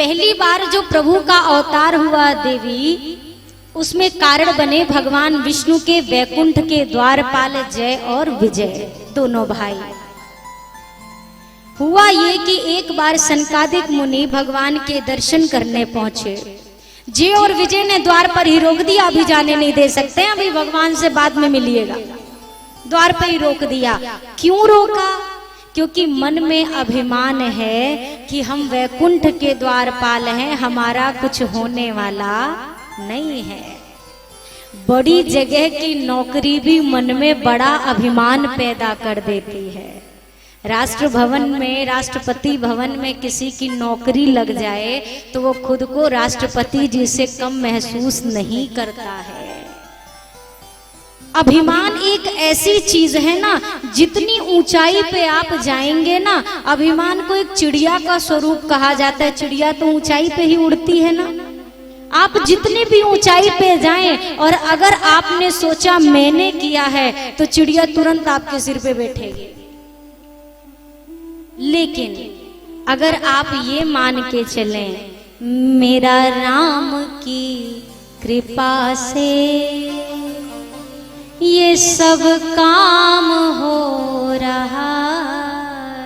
पहली बार जो प्रभु का अवतार हुआ देवी, उसमें कारण बने भगवान विष्णु के वैकुंठ के द्वारपाल जय और विजय, दोनों भाई। हुआ ये कि एक बार सनकादिक मुनि भगवान के दर्शन करने पहुंचे। जय और विजय ने द्वार पर ही रोक दिया, अभी जाने नहीं दे सकते, अभी भगवान से बाद में मिलिएगा। द्वार पर ही रोक दिया। क्यों रोका? क्योंकि मन में अभिमान है कि हम वैकुंठ के द्वारपाल हैं, हमारा कुछ होने वाला नहीं है। बड़ी जगह की नौकरी भी मन में बड़ा अभिमान पैदा कर देती है। राष्ट्र भवन में, राष्ट्रपति भवन में किसी की नौकरी लग जाए तो वो खुद को राष्ट्रपति जी से कम महसूस नहीं करता है। अभिमान एक ऐसी चीज है ना, जितनी ऊंचाई पे आप जाएंगे ना, अभिमान को एक चिड़िया का स्वरूप कहा जाता है। चिड़िया तो ऊंचाई पे ही उड़ती है ना। आप जितनी भी ऊंचाई पे जाएं और अगर आपने सोचा मैंने किया है, तो चिड़िया तुरंत आपके सिर पे बैठेगी। लेकिन अगर आप ये मान के चलें, मेरा राम की कृपा से ये सब काम हो रहा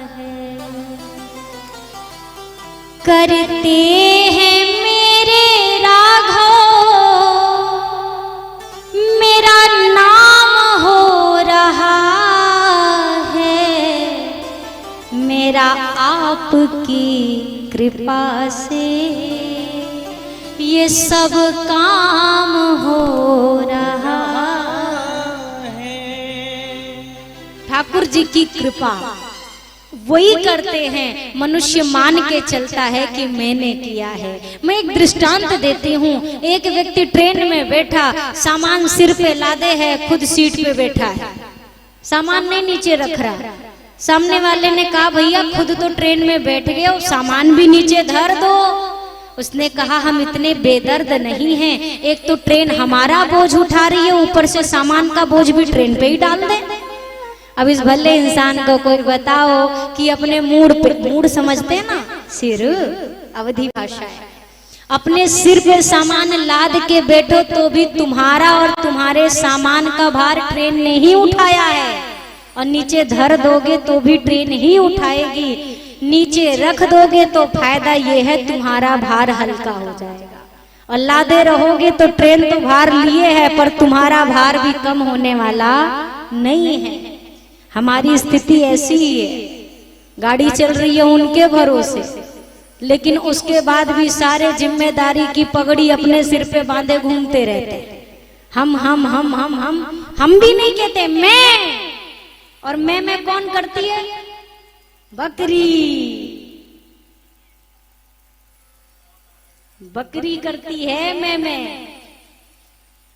है, करते हैं मेरे राघव, मेरा नाम हो रहा है, मेरा आपकी कृपा से ये सब काम हो रहा है। ठाकुर जी की कृपा वही करते हैं। मनुष्य मान के चलता है कि मैंने किया है। मैं एक दृष्टांत देती हूँ। एक व्यक्ति ट्रेन में बैठा, सामान सिर पे लादे है, खुद सीट पे बैठा है, सामान नहीं नीचे रख रहा। सामने वाले ने कहा, भैया खुद तो ट्रेन में बैठ गए और सामान भी नीचे धर दो। उसने कहा, हम इतने बेदर्द नहीं हैं, एक तो ट्रेन हमारा बोझ उठा रही है, ऊपर से सामान का बोझ भी ट्रेन पे ही डाल दे। अब इस भले इंसान को कोई बताओ कि अपने मूड समझते हैं ना, सिर अवधि भाषा है, अपने सिर पे सामान लाद के बैठो तो भी तुम्हारा और तुम्हारे सामान का भार ट्रेन ने ही उठाया है, और नीचे धर दोगे तो भी ट्रेन ही उठाएगी, नीचे रख दोगे तो फायदा ये है तुम्हारा भार हल्का हो जाएगा, और लादे रहोगे तो ट्रेन तो भार लिए है पर तुम्हारा भार भी कम होने वाला नहीं है। हमारी स्थिति ऐसी ही है, गाड़ी चल रही है उनके भरोसे, लेकिन उसके बाद भी सारे जिम्मेदारी की पगड़ी अपने सिर पे बांधे घूमते रहते। हम भी नहीं कहते मैं, और मैं कौन करती है? बकरी करती है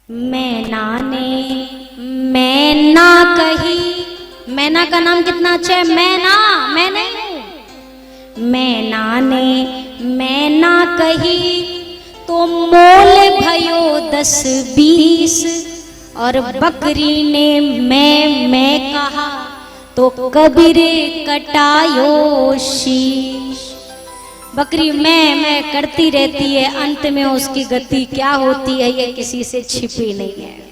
मैना ने मैना कही। मैना का नाम कितना अच्छा है। मैं नहीं हूं। मैना ने मैना कही तो मोल भयो 10-20, और बकरी ने मैं कहा तो कबीरे कटायो शीश। बकरी मैं करती रहती है, अंत में उसकी गति क्या होती है ये किसी से छिपी नहीं है।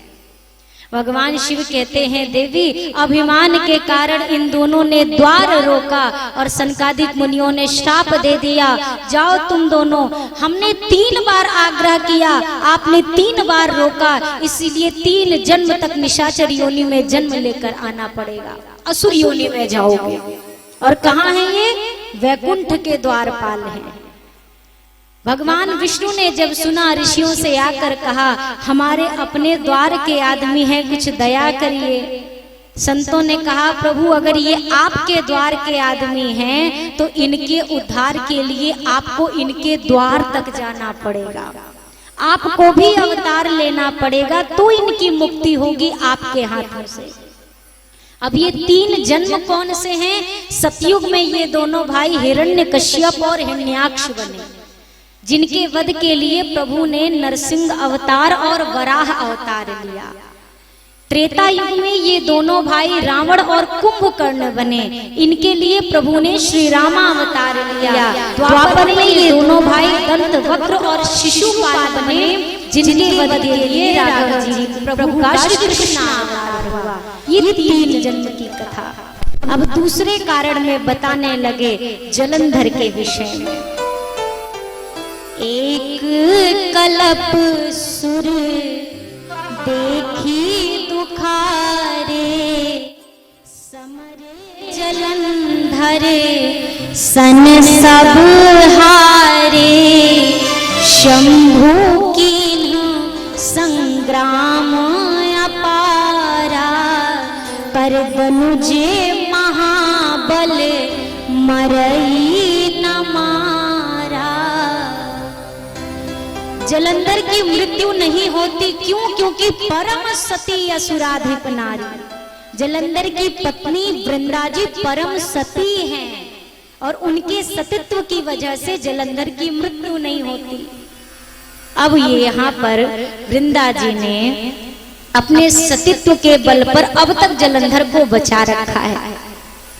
भगवान शिव कहते हैं, देवी अभिमान के कारण इन दोनों ने द्वार रोका और सनकादिक मुनियों ने श्राप दे दिया, जाओ तुम दोनों। हमने 3 बार आग्रह किया, आपने 3 बार रोका, इसीलिए 3 जन्म तक निशाचर योनि में जन्म लेकर आना पड़ेगा, असुर योनि में जाओगे। और कहाँ है ये? वैकुंठ के द्वारपाल हैं। भगवान विष्णु ने जब सुना, ऋषियों से आकर कहा, हमारे अपने द्वार के आदमी हैं, कुछ दया करिए। संतों ने कहा, प्रभु अगर ये आपके द्वार के आदमी हैं तो इनके उद्धार के लिए आपको इनके द्वार तक जाना पड़ेगा, आपको भी अवतार लेना पड़ेगा, तो इनकी मुक्ति होगी आपके हाथों से। अब ये 3 जन्म कौन से हैं? सतयुग में ये दोनों भाई हिरण्यकश्यप और हिरण्याक्ष बने, जिनके वध के लिए प्रभु ने नरसिंह अवतार और वराह अवतार लिया। त्रेता युग में ये दोनों भाई रावण और कुंभकर्ण बने, इनके लिए प्रभु ने श्री रामा अवतार लिया। द्वापर में ये दोनों भाई दंत वक्र और शिशुपाल बने, जिनके वध के लिए राघव जी प्रभु का श्री कृष्ण अवतार हुआ। ये 3 जन्म की कथा अब दूसरे कारण में बताने लगे जलंधर के विषय में। एक कलप सुर देखी दुखारे, समरे जलंधर सन सब हारे, शंभु की संग्राम अपारा, कर दनुजे महाबल मरई न मारा। जलंधर की मृत्यु नहीं होती, क्यों? क्योंकि परम सती असुराधिप नारी, जलंधर की पत्नी वृंदा जी परम सती हैं और उनके सतीत्व की वजह से जलंधर की मृत्यु नहीं होती। अब ये यहाँ पर वृंदा जी ने अपने सतीत्व के बल पर अब तक जलंधर को बचा रखा है।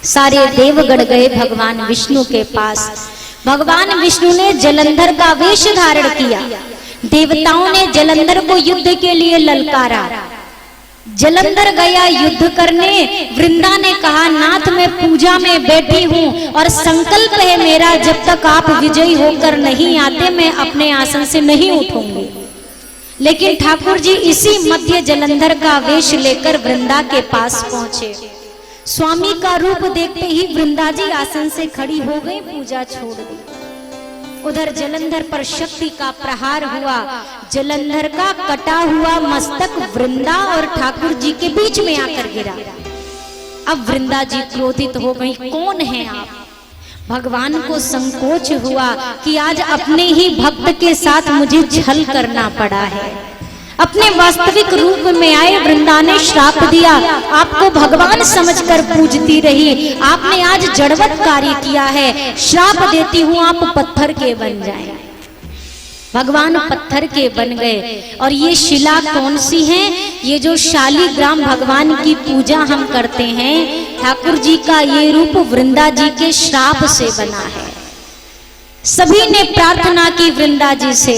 सारे देवगण गए भगवान विष्णु के पास, भगवान विष्णु ने जलंधर का वेश धारण किया, देवताओं ने जलंधर को युद्ध के लिए ललकारा, जलंधर गया युद्ध करने। वृंदा ने कहा, नाथ मैं पूजा में बैठी हूँ और संकल्प है मेरा, जब तक आप विजयी होकर नहीं आते मैं अपने आसन से नहीं उठूंगी। लेकिन ठाकुर जी इसी मध्य जलंधर का वेश लेकर वृंदा के पास पहुंचे। स्वामी का रूप देखते ही वृंदा जी आसन से खड़ी हो गई, पूजा छोड़ दी। उधर जलंधर पर शक्ति का प्रहार हुआ, जलंधर का कटा हुआ मस्तक वृंदा और ठाकुर जी के बीच में आकर गिरा। अब वृंदा जी क्रोधित हो गई, कौन है आप? भगवान को संकोच हुआ कि आज अपने ही भक्त के साथ मुझे छल करना पड़ा है। अपने वास्तविक रूप में आए वृंदा ने श्राप दिया, आपको भगवान समझकर पूजती रही, आपने आज जड़वत कार्य किया है, श्राप देती हूँ आप पत्थर के बन जाएं। भगवान पत्थर के बन गए। और ये शिला कौन सी है? ये जो शालिग्राम भगवान की पूजा हम करते हैं, ठाकुर जी का ये रूप वृंदा जी के श्राप से बना है। सभी ने प्रार्थना की वृंदा जी से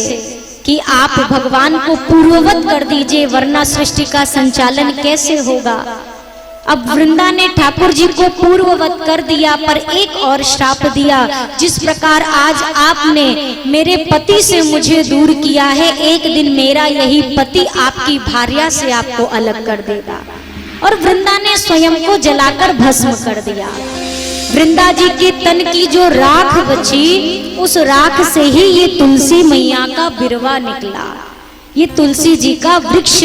कि आप भगवान को पूर्ववत कर दीजिए, वरना सृष्टि का संचालन कैसे होगा। अब वृंदा ने ठाकुर जी को पूर्ववत कर दिया, पर एक और श्राप दिया, जिस प्रकार आज आपने मेरे पति से मुझे दूर किया है, एक दिन मेरा यही पति आपकी भार्या से आपको अलग कर देगा। और वृंदा ने स्वयं को जलाकर भस्म कर दिया। वृंदा जी के तन की जो राख बची, उस राख से ही ये तुलसी मैया का बिरवा निकला, ये तुलसी जी का वृक्ष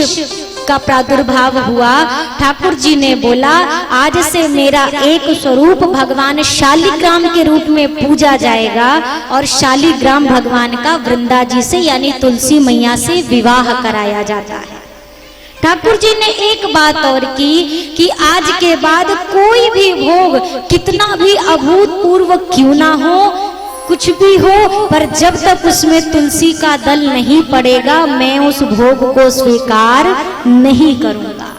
का प्रादुर्भाव हुआ। ठाकुर जी ने बोला, आज से मेरा एक स्वरूप भगवान शालिग्राम के रूप में पूजा जाएगा और शालिग्राम भगवान का वृंदा जी से यानी तुलसी मैया से विवाह कराया जाता है। ठाकुर जी ने एक बात और की कि आज के बाद कोई भी भोग कितना भी अभूतपूर्व क्यों ना हो, कुछ भी हो, पर जब तक उसमें तुलसी का दल नहीं पड़ेगा मैं उस भोग को स्वीकार नहीं करूंगा।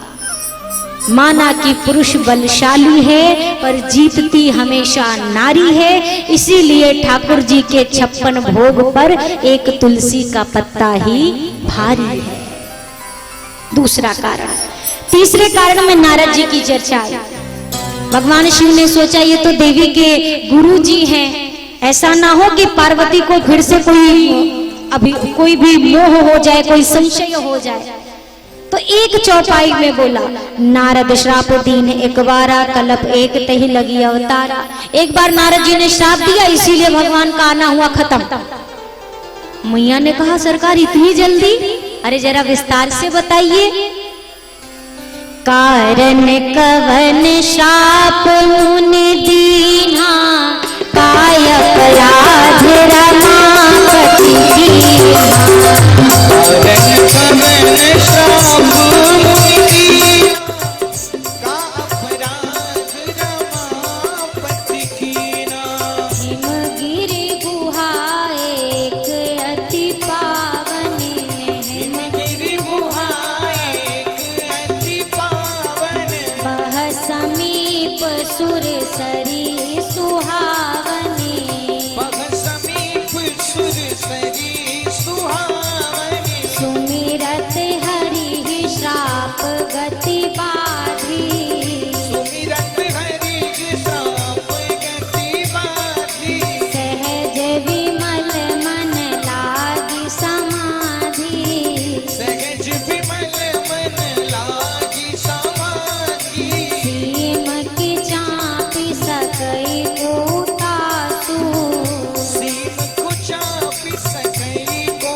माना कि पुरुष बलशाली है पर जीतती हमेशा नारी है, इसीलिए ठाकुर जी के 56 भोग पर एक तुलसी का पत्ता ही भारी है। दूसरा कारण। तीसरे कारण में नारद जी की चर्चा है। भगवान शिव ने सोचा ये तो देवी के गुरु जी हैं, ऐसा ना हो कि पार्वती को फिर से कोई भी मोह हो जाए, कोई संशय हो जाए। तो एक चौपाई में बोला, नारद श्राप दीन एक बारा, कलप एक तही लगी अवतारा। एक बार नारद जी ने श्राप दिया, इसीलिए भगवान का आना हुआ खत्म। मैया ने कहा, सरकार इतनी जल्दी? अरे जरा विस्तार से बताइए। कारण कवन श्राप मुनि दीना, काय अपराध रमापति कीना। कारण कवन श्राप मुनि दीना, का अपराध रमापति कीना। हिमगिरि गुहा एक अति पावन, हिमगिरि गुहा एक अति पावन। बह समीप सुर सरी सुहा, सरी सुहावनी, सुमिरत हरि श्राप गति बाधी, सुमिरत हरि श्राप गति बाधी, सहज विमल मन लागी समाधि, सहज विमल मन लागी समाधि, सीम की चापी सकई को तासु, सीम को चापी सकई को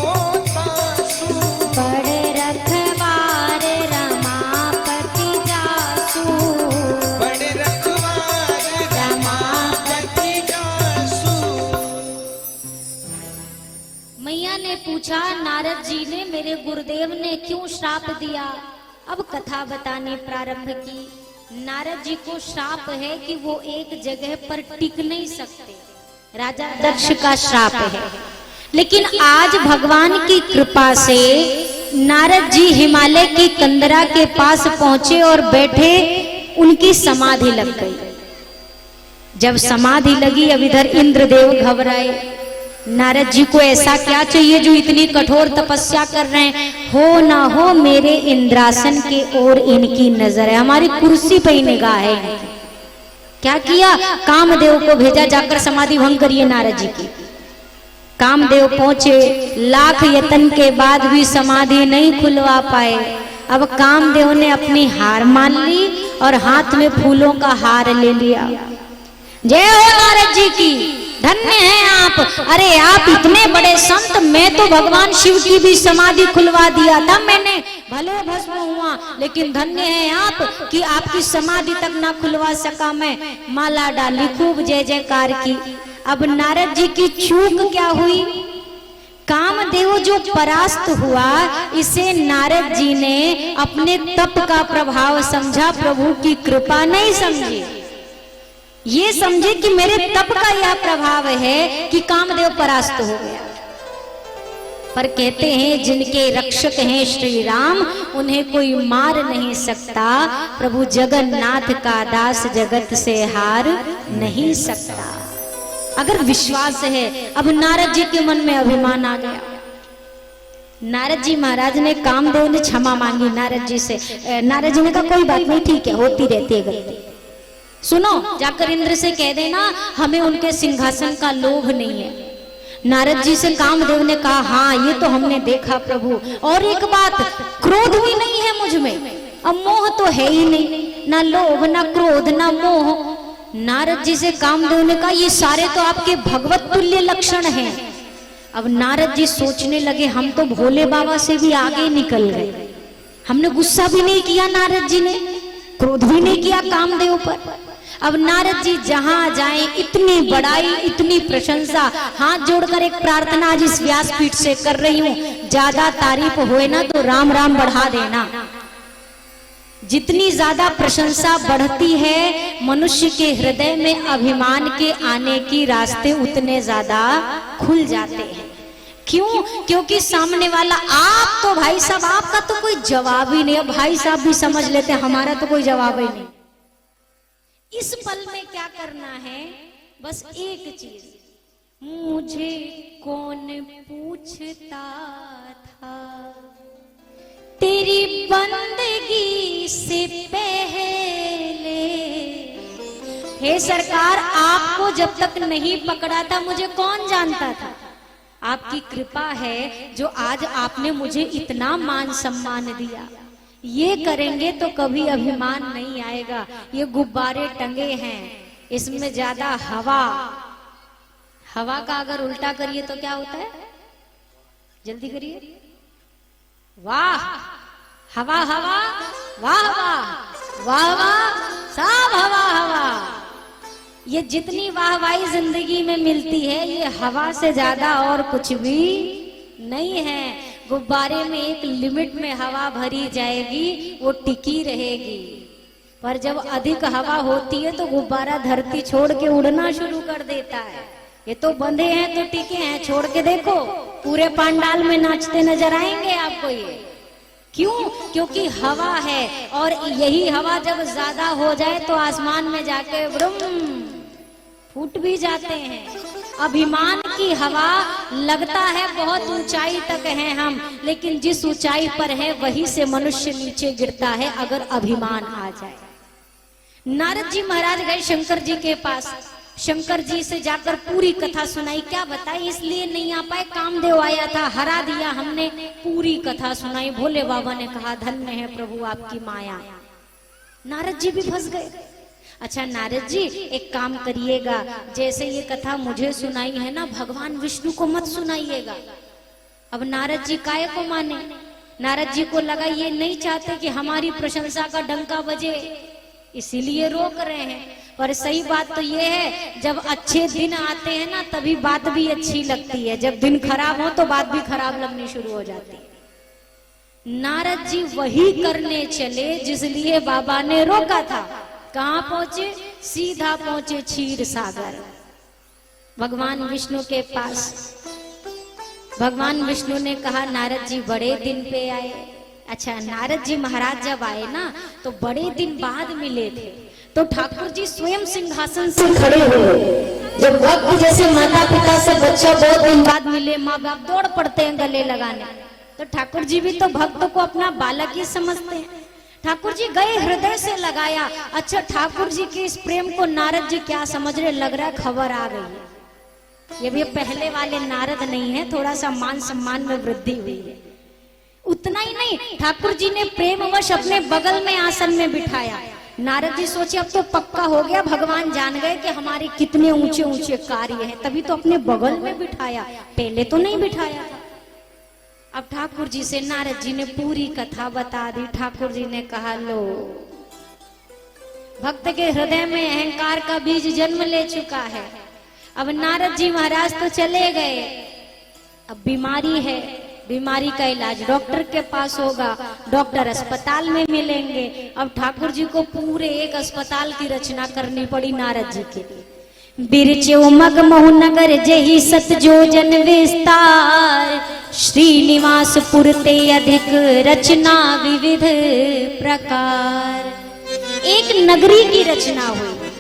तासु, बड़ रखवार रमापति जासु, बड़ रखवार रमापति जासु। मैया ने पूछा, नारद जी ने, मेरे गुरुदेव ने क्यों श्राप दिया? अब कथा बताने प्रारंभ की। नारद जी को श्राप है कि वो एक जगह पर टिक नहीं सकते, राजा दक्ष का श्राप है। लेकिन आज भगवान की कृपा से नारद जी हिमालय की कंदरा के पास पहुंचे और बैठे, उनकी समाधि लग गई। जब समाधि लगी, अब इधर इंद्रदेव घबराए। नारद जी को ऐसा क्या चाहिए जो इतनी कठोर तपस्या कर रहे हैं? हो ना हो मेरे इंद्रासन के ओर इनकी नजर है, हमारी कुर्सी पे ही निगाह है इनकी। क्या किया? कामदेव को भेजा, जाकर समाधि भंग करिए नारद जी की। कामदेव पहुंचे, लाख यत्न के बाद भी समाधि नहीं खुलवा पाए। अब कामदेव ने अपनी हार मान ली और हाथ में फूलों का हार ले लिया। जय हो नारद जी की, धन्य हैं आप। अरे आप इतने बड़े संत, मैं तो भगवान शिव की भी समाधि खुलवा दिया था मैंने, भले भस्म हुआ, लेकिन धन्य हैं आप कि आपकी समाधि तक ना खुलवा सका मैं। माला डाली, खूब जय जयकार की। अब नारद जी की चूक क्या हुई? कामदेव जो परास्त हुआ, इसे नारद जी ने अपने तप का प्रभाव समझा, प्रभु की कृपा नहीं समझी। ये समझे कि मेरे तप का यह प्रभाव है कि कामदेव परास्त हो गया। पर कहते हैं जिनके रक्षक हैं श्री राम, उन्हें कोई मार नहीं सकता। प्रभु जगन्नाथ का दास जगत से हार नहीं सकता। अगर विश्वास है, अब नारद जी के मन में अभिमान आ गया। नारद जी महाराज ने, कामदेव ने क्षमा मांगी नारद जी से। नारद जी ने कहा कोई बात नहीं, ठीक है, होती रहती है गलती। सुनो, जाकर इंद्र से कह देना हमें उनके सिंहासन का लोभ नहीं है। नारद जी से कामदेव ने कहा, हाँ ये तो हमने देखा प्रभु, और एक बात, क्रोध भी नहीं है मुझ में, अब मोह तो है ही नहीं, ना लोभ ना क्रोध ना मोह। नारद जी से कामदेव ने कहा, ये सारे तो आपके भगवत तुल्य लक्षण हैं। अब नारद जी सोचने लगे, हम तो भोले बाबा से भी आगे निकल गए। हमने गुस्सा भी नहीं किया नारद जी ने, क्रोध भी नहीं किया कामदेव पर। अब नारद जी जहां जाएं इतनी बड़ाई, इतनी प्रशंसा। हाथ जोड़कर एक प्रार्थना आज इस व्यासपीठ से कर रही हूं, ज्यादा तारीफ होए ना तो राम राम बढ़ा देना। जितनी ज्यादा प्रशंसा बढ़ती है, मनुष्य के हृदय में अभिमान के आने की रास्ते उतने ज्यादा खुल जाते हैं। क्यों? क्योंकि सामने वाला, आप तो भाई साहब, आपका तो कोई जवाब ही नहीं। अब भाई साहब भी समझ लेते हैं हमारा तो कोई जवाब ही नहीं। इस पल में क्या करना है? बस एक चीज, मुझे कौन पूछता था तेरी बंदगी से पहले। हे सरकार, आपको जब तक नहीं पकड़ा था मुझे कौन जानता था। आपकी कृपा है जो आज आपने मुझे इतना मान सम्मान दिया। ये करेंगे तो कभी अभिमान नहीं आएगा। ये गुब्बारे टंगे हैं, इसमें ज्यादा हवा का अगर उल्टा करिए तो क्या होता है? जल्दी करिए। वाह हवा हवा, वाह वाह, वाह वाह, सब हवा हवा। ये जितनी वाहवाही जिंदगी में मिलती है, ये हवा से ज्यादा और कुछ भी नहीं है। गुब्बारे में एक लिमिट में हवा भरी जाएगी, वो टिकी रहेगी। पर जब अधिक हवा होती है तो गुब्बारा धरती छोड़ के उड़ना शुरू कर देता है। ये तो बंधे हैं तो टिके हैं, छोड़ के देखो पूरे पंडाल में नाचते नजर आएंगे आपको ये। क्यों? क्योंकि हवा है, और यही हवा जब ज्यादा हो जाए तो आसमान में जाके ब्रुम फूट भी जाते हैं। अभिमान की हवा, लगता है बहुत ऊंचाई तक हैं हम, लेकिन जिस ऊंचाई पर है वहीं से मनुष्य नीचे गिरता है अगर अभिमान आ जाए। नारद जी महाराज गए शंकर जी के पास, शंकर जी से जाकर पूरी कथा सुनाई। क्या बताई, इसलिए नहीं आ पाए, कामदेव आया था, हरा दिया हमने। पूरी कथा सुनाई। भोले बाबा ने कहा धन्य है प्रभु आपकी माया। नारद जी भी फंस गए। अच्छा नारद जी एक काम करिएगा, जैसे ये कथा मुझे सुनाई है ना, भगवान विष्णु को मत सुनाइएगा। अब नारद जी काहे को माने? नारद जी को लगा ये नहीं चाहते कि हमारी प्रशंसा का डंका बजे, इसीलिए रोक रहे हैं। पर सही बात तो ये है, जब अच्छे दिन आते हैं ना तभी बात भी अच्छी लगती है, जब दिन खराब हो तो बात भी खराब लगनी शुरू हो जाती है। नारद जी वही करने चले जिसलिए बाबा ने रोका था। कहाँ पहुंचे? सीधा पहुंचे क्षीर सागर, भगवान विष्णु के पास। भगवान विष्णु ने कहा नारद जी बड़े दिन पे आए। अच्छा नारद जी महाराज जब आए ना तो बड़े दिन बाद मिले थे, तो ठाकुर जी स्वयं सिंहासन से खड़े हुए। जब भक्त जैसे माता पिता से बच्चा बहुत दिन बाद मिले, माँ बाप दौड़ पड़ते हैं गले लगाने, तो ठाकुर जी भी तो भक्त को अपना बालक ही समझते हैं। ठाकुर जी गए, हृदय से लगाया। अच्छा ठाकुर जी के इस प्रेम को नारद जी क्या समझ रहे? लग रहा है खबर आ गई है। ये भी पहले वाले नारद नहीं है, थोड़ा सा मान सम्मान में वृद्धि हुई है। उतना ही नहीं, ठाकुर जी ने प्रेमवश अपने बगल में आसन में बिठाया। नारद जी सोचे अब तो पक्का हो गया, भगवान जान गए कि हमारे कितने ऊंचे ऊंचे कार्य हैं, तभी तो अपने बगल में बिठाया, पहले तो नहीं बिठाया था। अब ठाकुर जी से नारद जी ने पूरी कथा बता दी। ठाकुर जी ने कहा लो, भक्त के हृदय में अहंकार का बीज जन्म ले चुका है। अब नारद जी महाराज तो चले गए, अब बीमारी है, बीमारी का इलाज डॉक्टर के पास होगा, डॉक्टर अस्पताल में मिलेंगे। अब ठाकुर जी को पूरे एक अस्पताल की रचना करनी पड़ी नारद जी के लिए। बिरचो मगमोह नगर जही सत जोजन विस्तार, श्रीनिवास पुरते अधिक रचना विविध प्रकार। एक नगरी की रचना हुई,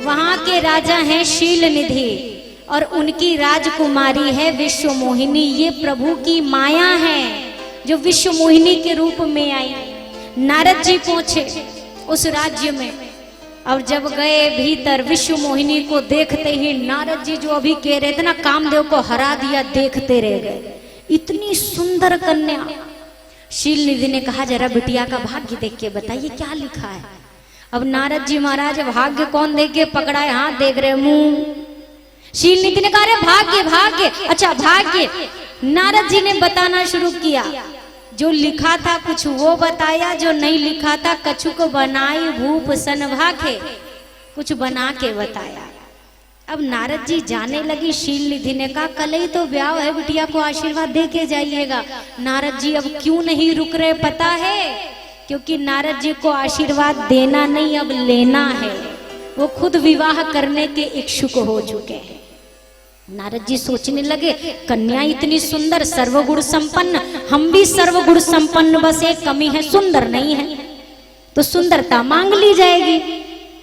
वहां के राजा हैं शील निधि और उनकी राजकुमारी है विश्व मोहिनी। ये प्रभु की माया है जो विश्व मोहिनी के रूप में आई। नारद जी पहुंचे उस राज्य में। अब जब गए भीतर, विश्व मोहिनी को देखते ही नारद जी जो अभी कह रहे थे ना कामदेव को हरा दिया, देखते रह गए। इतनी सुंदर कन्या। शील निधि ने कहा जरा बिटिया का भाग्य देख के बताइए क्या लिखा है। अब नारद जी महाराज भाग्य कौन देख के पकड़ा है? हाथ देख रहे मुंह। शील निधि ने कहा भाग्य भाग्य, अच्छा भाग्य। नारद जी ने बताना शुरू किया, जो लिखा था कुछ वो बताया, जो नहीं लिखा था कछुक बनाई भूप सन भाखे, कुछ बना के बताया। अब नारद जी जाने लगी। शील निधि ने कहा कल ही तो ब्याह है, बिटिया को आशीर्वाद दे के जाइएगा। नारद जी अब क्यों नहीं रुक रहे पता है? क्योंकि नारद जी को आशीर्वाद देना नहीं अब लेना है। वो खुद विवाह करने के इच्छुक हो चुके हैं। नारद जी सोचने लगे कन्या इतनी सुंदर, सर्वगुण संपन्न, हम भी सर्वगुण संपन्न, बस एक कमी है सुंदर नहीं है, तो सुंदरता मांग ली जाएगी।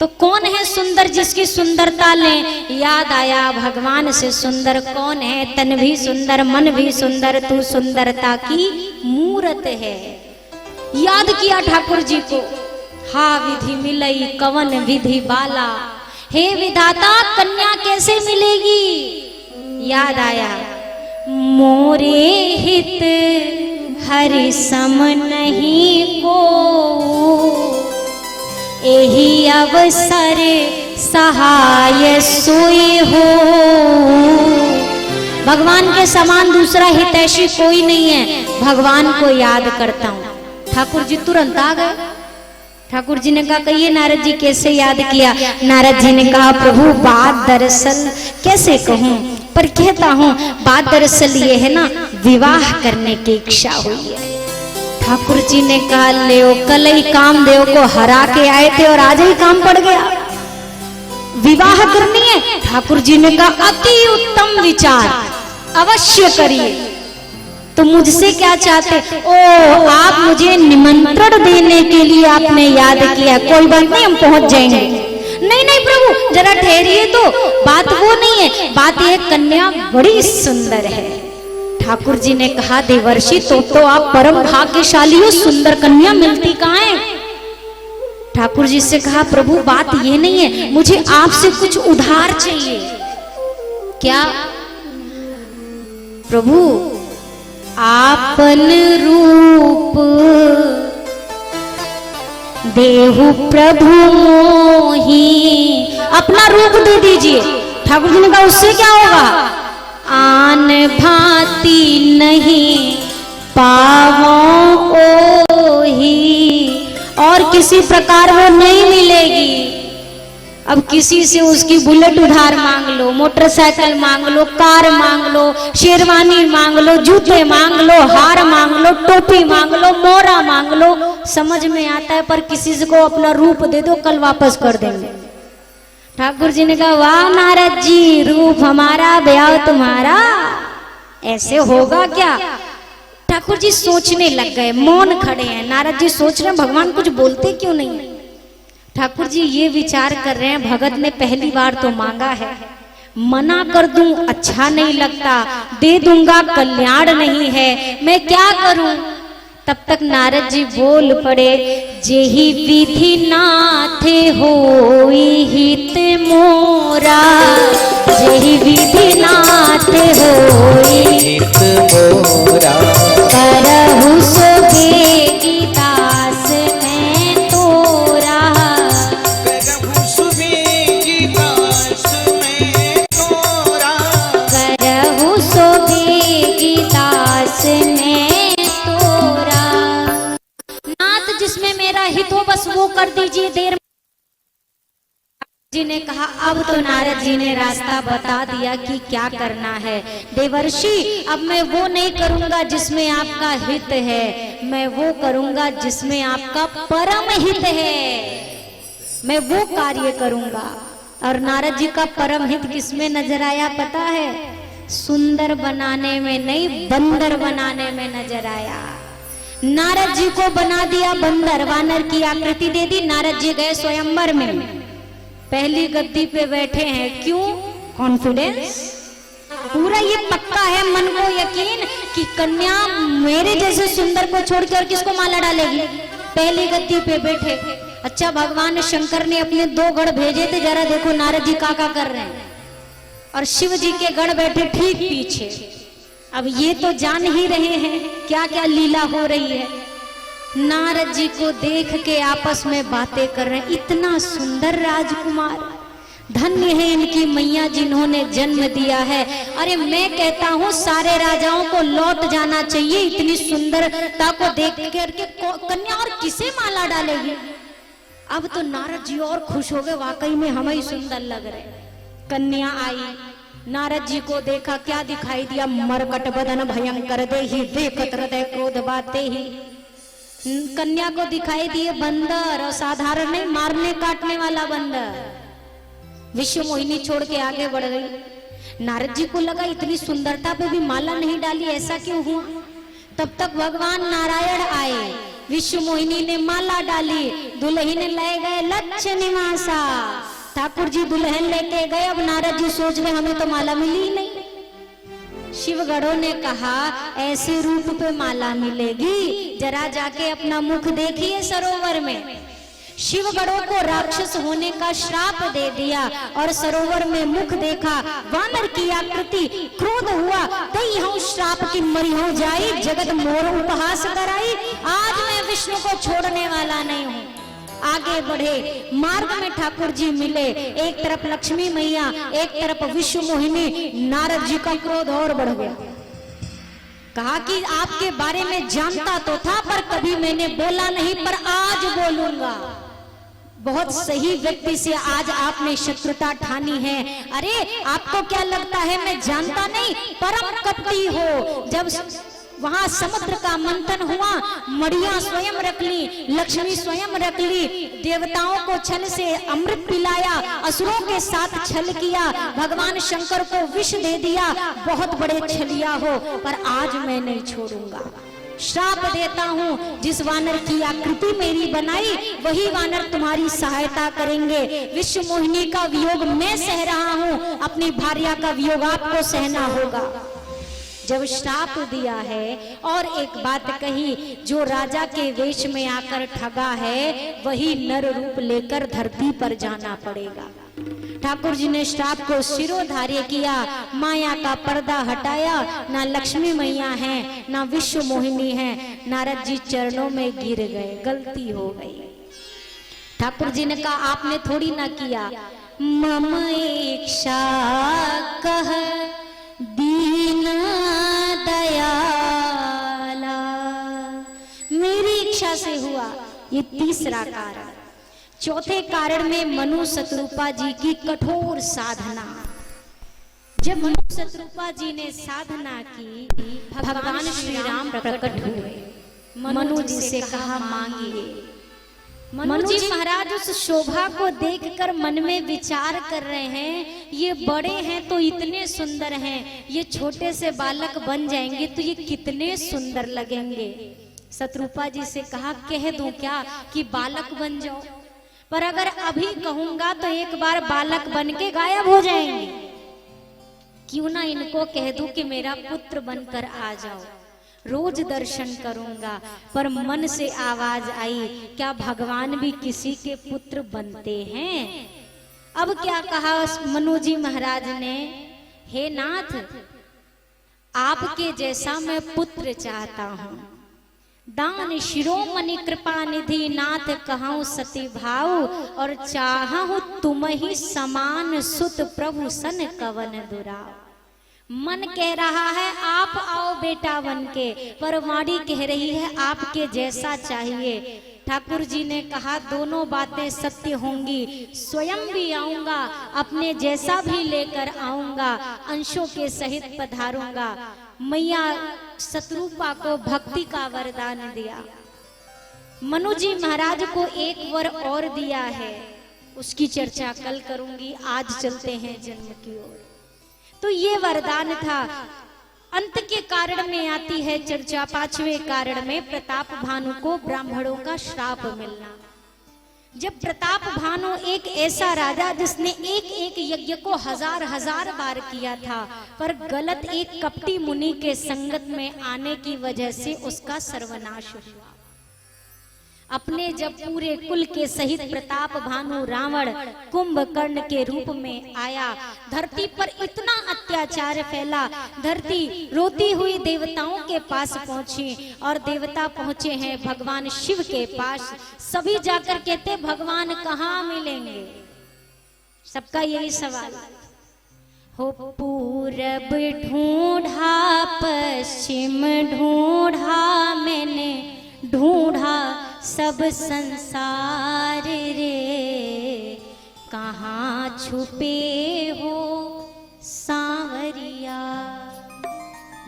तो कौन है सुंदर जिसकी सुंदरता लें? याद आया भगवान से सुंदर कौन है? तन भी सुंदर मन भी सुंदर, तू सुंदरता की मूरत है। याद किया ठाकुर जी को। हा विधि मिलई कवन विधि बाला, हे विधाता कन्या कैसे मिलेगी? याद आया मोरे हित हरि सम नहीं को, एही अवसर सहाय सोई हो। भगवान के समान दूसरा हितैषी कोई नहीं है, भगवान को याद करता हूँ। ठाकुर जी तुरंत आ गए। ठाकुर जी ने कहा कहिए नारद जी कैसे याद किया? नारद जी ने कहा प्रभु बात दरअसल कैसे कहूँ, पर कहता हूँ बात दरअसल ये है ना, विवाह करने की इच्छा हुई है। ठाकुर जी ने कहा ले कल ही कामदेव को हरा के आए थे और आज ही काम पड़ गया, विवाह करनी है। ठाकुर जी ने कहा अति उत्तम विचार, अवश्य करिए। तो मुझसे क्या चाहते? ओ आप मुझे निमंत्रण देने के लिए आपने याद किया, कोई बात नहीं हम पहुंच जाएंगे। नहीं नहीं प्रभु जरा ठहरिए, तो बात वो नहीं है, बात ये कन्या बड़ी सुंदर है। ठाकुर जी ने कहा देवर्षि तो आप परम भाग्यशाली हो, सुंदर कन्या मिलती कहाँ है। ठाकुर जी से कहा प्रभु बात ये नहीं है, मुझे आपसे कुछ उधार चाहिए। क्या प्रभु? आपन रूप देहु प्रभु मोही, अपना रूप दे दीजिए। ठाकुर जी ने कहा उससे क्या होगा? आन भांति नहीं पावो ओही, और किसी प्रकार वो नहीं मिलेगी। अब किसी से उसकी बुलेट उधार मांग लो, मोटरसाइकिल मांग लो, कार मांग लो, शेरवानी मांग लो, जूते मांग लो, हार मांग लो, टोपी मांग लो, मोरा मांग लो, समझ में आता है, पर किसी से को अपना रूप दे दो कल वापस कर देंगे। ठाकुर जी ने कहा वाह नारद जी, रूप हमारा ब्याह तुम्हारा, ऐसे होगा क्या? ठाकुर जी सोचने लग गए, मौन खड़े हैं। नारद जी सोच रहे हैं भगवान कुछ बोलते क्यों नहीं। ठाकुर जी ये विचार कर रहे हैं भगत ने पहली बार तो मांगा है, मना कर दूं अच्छा नहीं लगता, दे दूंगा कल्याण नहीं है, मैं क्या करूं। तब तक नारद जी बोल पड़े, जेहि विधि नाथे होई हित मोरा, जेहि विधि नाथे होई हित मोरा, करहु सो बेगी दास मैं तोरा, करहु सुबेगी दास मैं तोरा, करहु सो बेगी दास मैं तोरा। नाथ जिसमें मेरा हित हो बस वो कर दीजिए। देर जी ने कहा अब तो नारद जी ने रास्ता बता दिया कि क्या करना है। देवर्षि अब मैं वो नहीं करूंगा जिसमें आपका हित है, मैं वो करूंगा जिसमें आपका परम हित है, मैं वो कार्य करूंगा। और नारद जी का परम हित किसमें नजर आया पता है? सुंदर बनाने में नहीं, बंदर बनाने में नजर आया। नारद जी को बना दिया बंदर, वानर की आकृति दे दी। नारद जी गए स्वयंवर में, पहली गद्दी पे बैठे हैं। क्यों? कॉन्फिडेंस पूरा ये पक्का है, मन को यकीन कि कन्या मेरे जैसे सुंदर को छोड़ के और किसको माला डालेगी। पहली गद्दी पे बैठे। अच्छा भगवान शंकर ने अपने 2 गण भेजे थे, जरा देखो नारद जी का कर रहे हैं, और शिव जी के गण बैठे ठीक पीछे। अब ये तो जान ही रहे हैं क्या क्या लीला हो रही है। नारद जी को देख के आपस में बातें कर रहे हैं, इतना सुंदर राजकुमार, धन्य है इनकी मैया जिन्होंने जन्म दिया है। अरे मैं कहता हूँ सारे राजाओं को लौट जाना चाहिए, इतनी सुंदरता को देख करके कन्या और किसे माला डालेगी। अब तो नारद जी और खुश हो गए, वाकई में हमें ही सुंदर लग रहे। कन्या आई, नारद जी को देखा, क्या दिखाई दिया? मरकट बदन भयंकर देहि, देखत हृदय क्रोध बाते ही। कन्या को दिखाई दिए बंदर, और साधारण नहीं, मारने काटने वाला बंदर। विश्व मोहिनी छोड़ के आगे बढ़ गई। नारद जी को लगा इतनी सुंदरता पे भी माला नहीं डाली, ऐसा क्यों हुआ? तब तक भगवान नारायण आए, विश्व मोहिनी ने माला डाली, दुल्हन ले गए लक्ष्य निवासा। ठाकुर जी दुल्हन लेके गए। अब नारद जी सोच रहे हमें तो माला मिली ही नहीं। शिवगणों ने कहा ऐसे रूप पे माला मिलेगी, जरा जाके अपना मुख देखिए सरोवर में। शिवगणों को राक्षस होने का श्राप दे दिया और सरोवर में मुख देखा, वानर की आकृति, क्रोध हुआ, तई हूँ श्राप की मरी हो जाई, जगत मोर उपहास कराई। आज मैं विष्णु को छोड़ने वाला नहीं हूँ। आगे बढ़े, मार्ग में ठाकुर जी मिले, एक तरफ लक्ष्मी मैया, एक तरफ विश्व मोहिनी। नारद जी का क्रोध और बढ़ गया। कहा कि आपके बारे में जानता तो था, पर कभी मैंने बोला नहीं, पर आज बोलूंगा। बहुत सही व्यक्ति से आज आपने शत्रुता ठानी है। अरे आपको क्या लगता है मैं जानता नहीं? परम कपटी हो। जब वहां समुद्र का मंथन हुआ, मड़िया स्वयं रख ली, लक्ष्मी स्वयं रख ली, देवताओं को छल से अमृत पिलाया, असुरों के साथ छल किया, भगवान शंकर को विष दे दिया। बहुत बड़े छलिया हो, पर आज मैं नहीं छोड़ूंगा। श्राप देता हूँ, जिस वानर की आकृति मेरी बनाई वही वानर तुम्हारी सहायता करेंगे। विश्व मोहिनी का वियोग मैं सह रहा हूँ, अपनी भार्या का वियोग आपको सहना होगा। जब श्राप दिया है और एक बात कही, जो राजा के वेश में आकर ठगा है वही नर रूप लेकर धरती पर जाना पड़ेगा। ठाकुर जी ने श्राप को शिरोधार्य किया, माया का पर्दा हटाया। ना लक्ष्मी मैया है ना विश्व मोहिनी है। नारद जी चरणों में गिर गए, गलती हो गई। ठाकुर जी ने कहा आपने थोड़ी ना किया। मम इच्छा कह दीन दयाला, मेरी इच्छा से हुआ। ये तीसरा कारण। चौथे कारण में मनु शतरूपा जी की कठोर साधना। जब मनु शतरूपा जी ने साधना की, भगवान श्री राम प्रकट हुए। मनु जी से कहा मांगिए। मनु जी महाराज उस शोभा को देखकर मन में विचार कर रहे हैं, ये बड़े हैं तो इतने सुंदर हैं, ये छोटे से बालक बन जाएंगे तो ये कितने सुंदर लगेंगे। शतरूपा जी से कहा कह दूं क्या कि बालक बन जाओ, पर अगर अभी कहूंगा तो एक बार बालक बन के गायब हो जाएंगे। क्यों ना इनको कह दूं कि मेरा पुत्र बनकर आ जाओ, रोज दर्शन करूंगा। पर मन से आवाज आई, क्या भगवान भी किसी के पुत्र बनते हैं? अब क्या कहा मनु जी महाराज ने, हे नाथ, आपके जैसा मैं पुत्र चाहता हूं। दान शिरोमणि कृपा निधि नाथ कहूं सती भाव, और चाहूं तुम ही समान सुत प्रभु सन कवन दुराव। मन कह रहा है आप आओ बेटा बन के, पर वाणी कह रही है आपके जैसा चाहिए। ठाकुर जी ने कहा दोनों बातें सत्य होंगी, स्वयं भी आऊंगा, अपने जैसा भी लेकर आऊंगा, अंशों के सहित पधारूंगा। मैया शतरूपा को भक्ति का वरदान दिया। मनु जी महाराज को एक वर और दिया है, उसकी चर्चा कल करूंगी। आज चलते हैं जन्म की ओर। तो ये वरदान था। अंत के कारण में आती है चर्चा, पांचवें कारण में प्रताप भानु को ब्राह्मणों का श्राप मिलना। जब प्रताप भानु एक ऐसा राजा जिसने एक एक यज्ञ को हजार हजार बार किया था, पर गलत एक कपटी मुनि के संगत में आने की वजह से उसका सर्वनाश हुआ। अपने जब पूरे कुल के सहित प्रताप भानु रावण कुंभकर्ण के रूप में आया, धरती पर इतना अत्याचार फैला, धरती रोती हुई देवताओं के पास पहुंची। और देवता पहुंचे हैं भगवान शिव के पास। सभी जाकर कहते भगवान कहाँ मिलेंगे? सबका यही सवाल हो। पूरब ढूंढा, पश्चिम ढूंढा, मैंने ढूंढा सब संसार रे, कहाँ छुपे हो सांवरिया।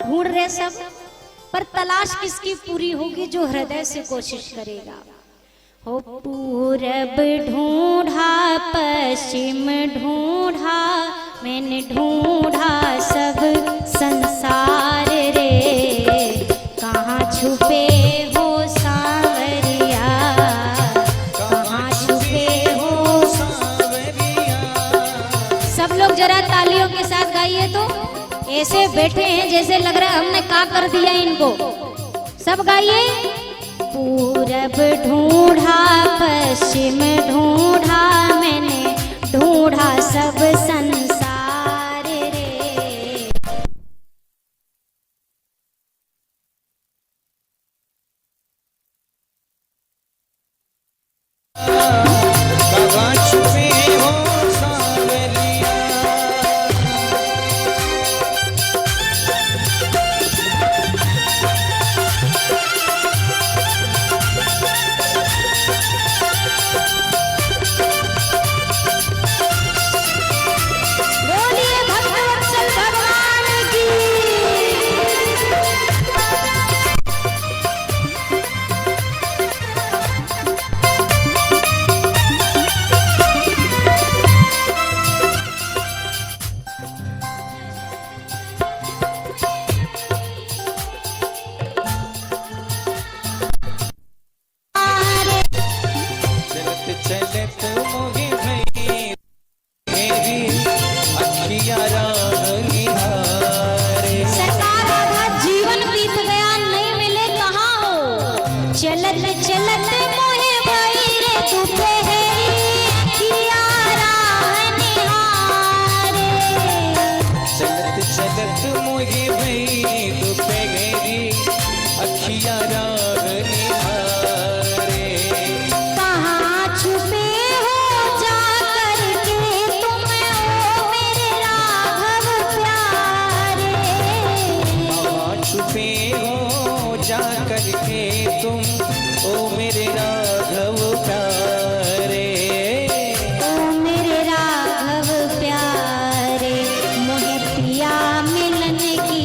ढूंढ रहे सब, पर तलाश किसकी पूरी होगी? जो हृदय से कोशिश करेगा। हो पूरब ढूंढा, पश्चिम ढूंढा, मैंने ढूंढा सब संसार रे, कहाँ छुपे हो जरा तालियों के साथ गाइए तो। ऐसे बैठे हैं जैसे लग रहा है हमने क्या कर दिया इनको। सब गाइए। पूरब ढूंढा, पश्चिम ढूंढा, मैंने ढूंढा सब संसार रे। कहाँ छुपे हो सांवरिया। चल चलत मोहे भई रे दुपहरी अखिया राह निहारे। चलत चलत मोहे भई दोपहरी अखियाँ राह निहारे। कहाँ छुपे हो जा करके तुम ओ मेरे राघव प्यारे। कहाँ छुपे हो जा करके तुम ओ मेरे राघव प्यारे। ओ मेरे राघव प्यारे, मोहे पिया मिलन की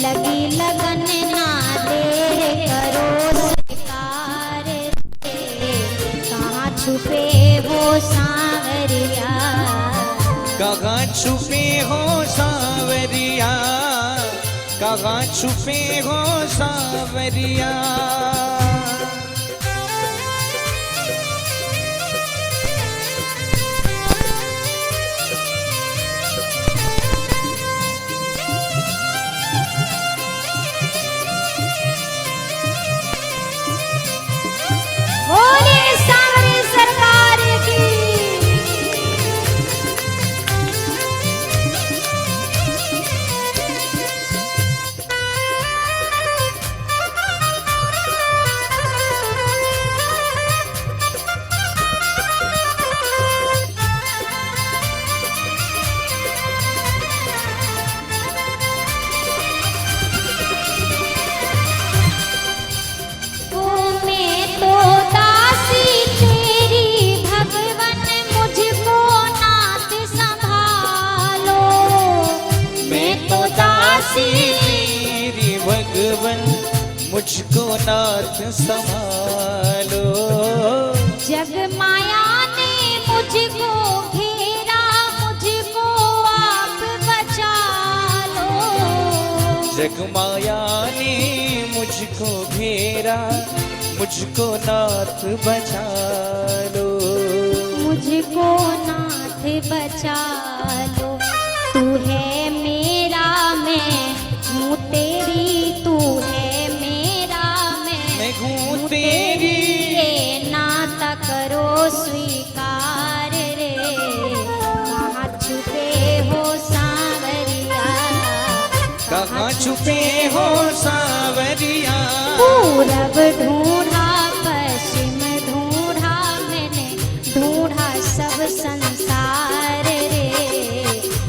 लगी लगन ना देर करो स्वीकार रे। कहाँ छुपे हो सांवरिया। कहाँ छुपे हो सांवरिया, कहाँ छुपे हो सांवरिया। बोले सांवरी सरकार की। ओ मैं तो दासी तेरी भगवन, मुझको नाथ संभालो। मैं तो दासी तेरी भगवन, मुझको नाथ संभालो। जग माया ने मुझको घेरा, मुझको आप बचा लो। जग माया ने मुझको घेरा, मुझको नाथ बचा लो। मुझको नाथ बचा लो। तू है मेरा, मैं हूँ तेरी। तू है मेरा, मैं हूँ हूँ तेरी। ये नाता करो स्वीकार रे। कहाँ छुपे हो सांवरिया। कहाँ छुपे हो सांवरिया। पूरब ढूंढा पश्चिम ढूंढा, मैंने ढूंढा सब संसार रे।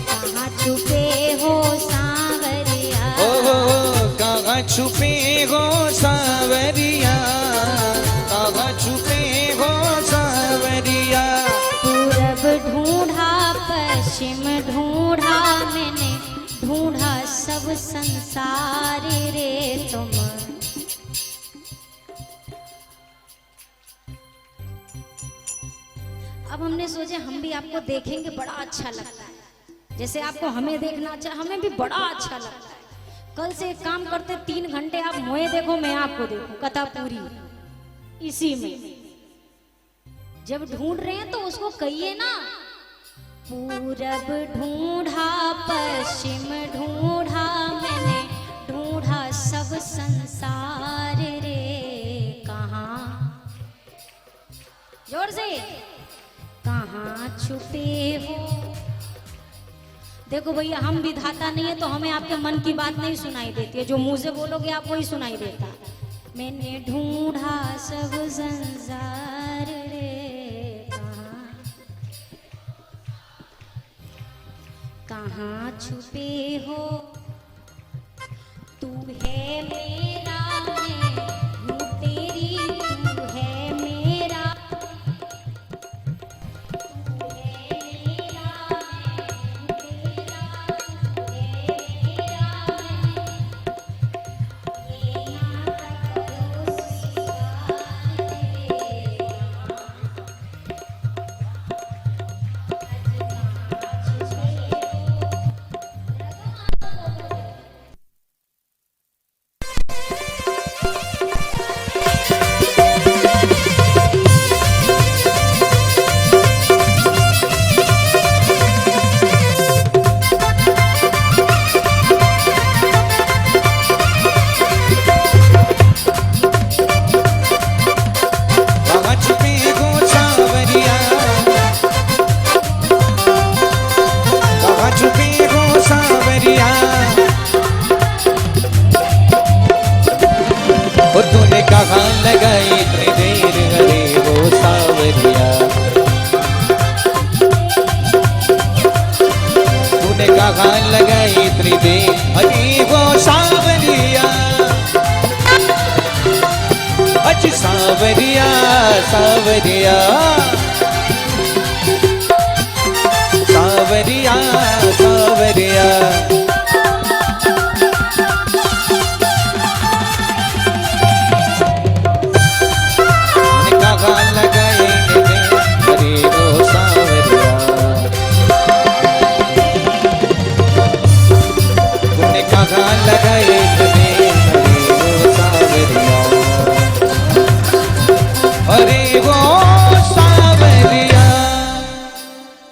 कहाँ छुपे हो सांवरिया। कहाँ छुपे हो सांवरिया, कहाँ छुपे हो सांवरिया। पूरब ढूंढा पश्चिम ढूंढा, मैंने ढूंढा सब संसार रे। तुम अब हमने सोचे हम भी आपको देखेंगे, बड़ा अच्छा लगता है। जैसे आपको हमें देखना अच्छा, हमें भी बड़ा अच्छा लगता है। कल से एक काम करते, 3 घंटे आप मोए देखो, मैं आपको देखूं, कथा पूरी इसी में। जब ढूंढ रहे हैं तो उसको कहिए ना, पूरब ढूंढा पश्चिम ढूंढा, मैंने ढूंढा सब संसार रे। कहाँ, जोर से, कहाँ छुपे हो। देखो भैया, हम विधाता नहीं है तो हमें आपके मन की बात नहीं सुनाई देती है। जो मुंह से बोलोगे आपको ही सुनाई देता। मैंने ढूंढा सब संसार रे। कहाँ छुपे हो। तू है मेरा, मैं हूँ तेरी। तू है मेरा, तू है मेरा, दे, अरे वो सावरिया, अच सावरिया सावरिया सावरिया सावरिया। कहाँ लगाएंगे अरे वो सावरिया, तूने कहाँ लगाएंगे अरे वो सावरिया, अरे वो